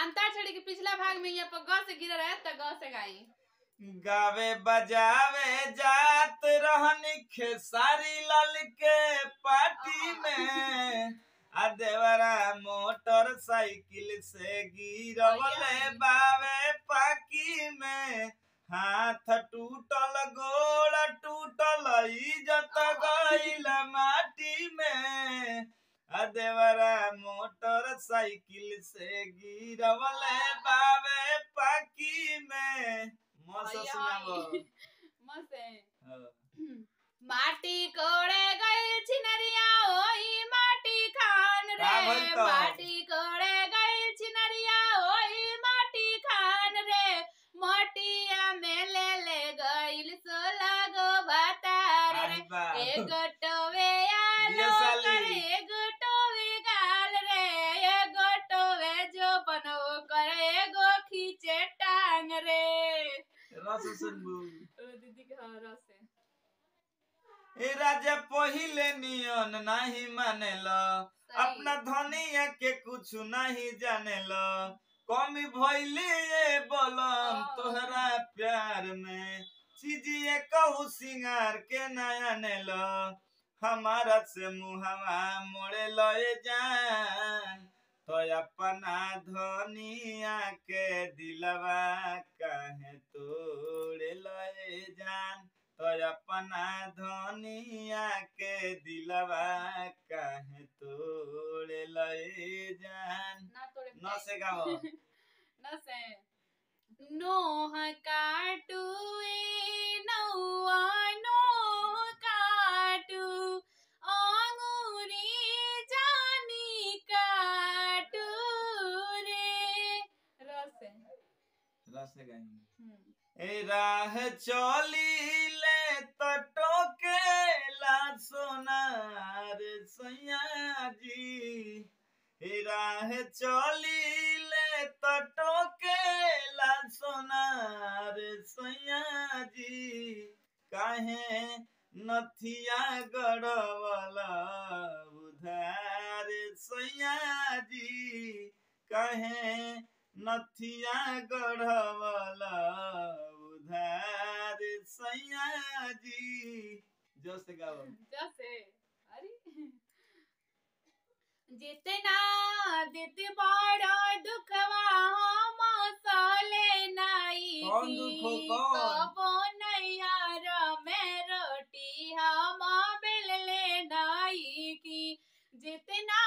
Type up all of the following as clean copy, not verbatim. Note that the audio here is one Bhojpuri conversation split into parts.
अंताक्षरी के पिछला भाग में यहाँ पर ग से गिर रहे तो ग से गाई। गावे बजावे जात रहनी खेसारी लाल के पार्टी में आ देवरा मोटरसाइकिल से गिरवले बावे पाकी में हाथ टूटल गोड़ टूटल इज्जत गइल माटी में आ देवरा मोटरसाइकिल से गिरवले बावे पाकी में मस्त माटी कोड़े गई छिनरिया ओही माटी खान रे माटी कोड़े गई छिनरिया ओही माटी खान रे मोटिया में ले गइल 16 गो बतार रे एक टोवे आलो करे एक टोवे गाल रे एक टोवे जो बनो करे एगो खींचे टांग रे। दीदी के रस ए राजा पहिले नियन नहीं मानेला अपना धनिया के कुछ नहीं जानेला कमी भइले ये बलम तोहरा प्यार में चीजिए कहू सिंगार के नया नेला हमारा से मुहवा मोड़े लए जान तो अपना धनिया के दिलवा काहे तोड़े लए जान तो अपना धनिया के दिलवा काहे तोड़े लए जान। न से गाओ न से नोह काटू नौआ नोह काटू अंगूरी जानी काटू रे रस गाई ए राह चली ले तटो के ला सोनार सैया जी ए राह चली ले तटो के ला सोनार सैया जी काहे नथिया गड़वाला उधार सैया जी काहे नथिया गढ़वाला उधार सैया जी। जो से गाओ जैसे अरे जितना देते बड़ा दुखवा हम साले नहीं कबो नैयार में रोटी हम बेलले नहीं की जितना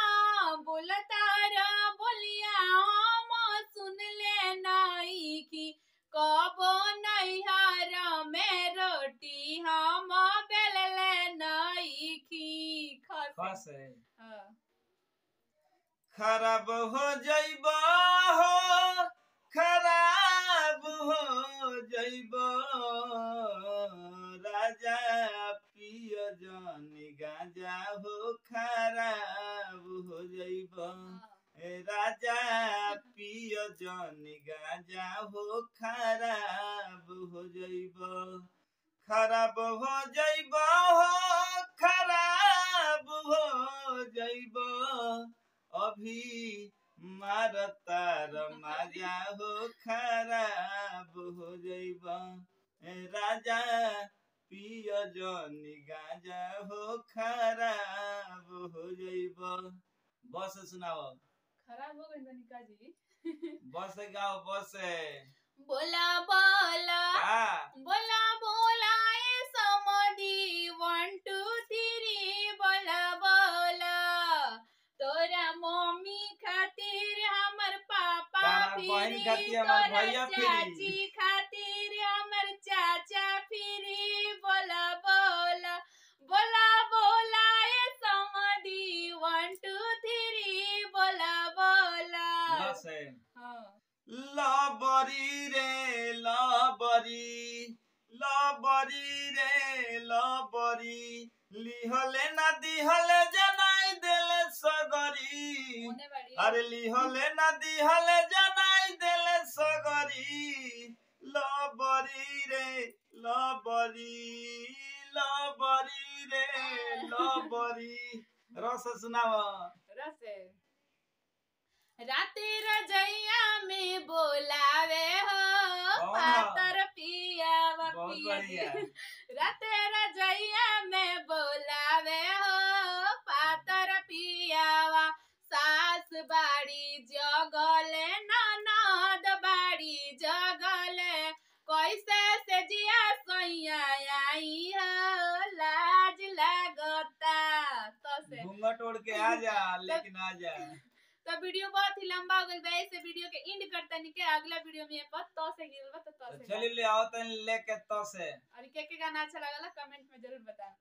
बोलता रा बोलिया हम सुन ले नहीं की कबो नैयार में रोटी हम बेलले नहीं की खस खराब हो जाइबा हो खराब हो जाइबा राजा पियो जानी गांजा हो खराब हो जाइबा राजा पियो जानी गांजा हो खराब हो जाइबा खराब हो जाइबा हो खराब हो जाइबा अभी मारतार मजा हो खराब हो जाइबा राजा पियो जनी गांजा हो खराब हो जाइबा। बस सुनाओ खराब हो गई बनिका जी बस गाओ बस बोला बोला बोला बोला ए समधी 1 2 3 बोला बोला तोरा मम्मी खातिर हमर पापा फिरी तोरा चाची खातिर हमर चाचा फिरी बोला बोला बोला बोला ए समधी 1 2 3 बोला बोला लबरी रे लबरी लबरी रे लबरी लिहले ना दिहले जनाई देले सगरी अरे लिहले ना दिहले जनाई देले सगरी लबरी रे लबरी लबरी रे लबरी। रस सुनावा रस राते रजैया में पातर पियावा बहुत पिया बढ़िया। राते रजैया में बोलावे हो पातर पियावा सास बाड़ी जगले ननद बाड़ी जगले कैसे से जिया सैया आई हो लाज लगता तो से घूंघट ओढ़ के आ जा लेकिन आ जा। तो वीडियो बहुत ही लंबा हो गया ऐसे वीडियो के एंड करता नहीं के अगला वीडियो में पर तो से गिरल तो से चलिए ले आओ तन लेके तो से। और के गाना अच्छा लगा कमेंट में जरूर बताएं।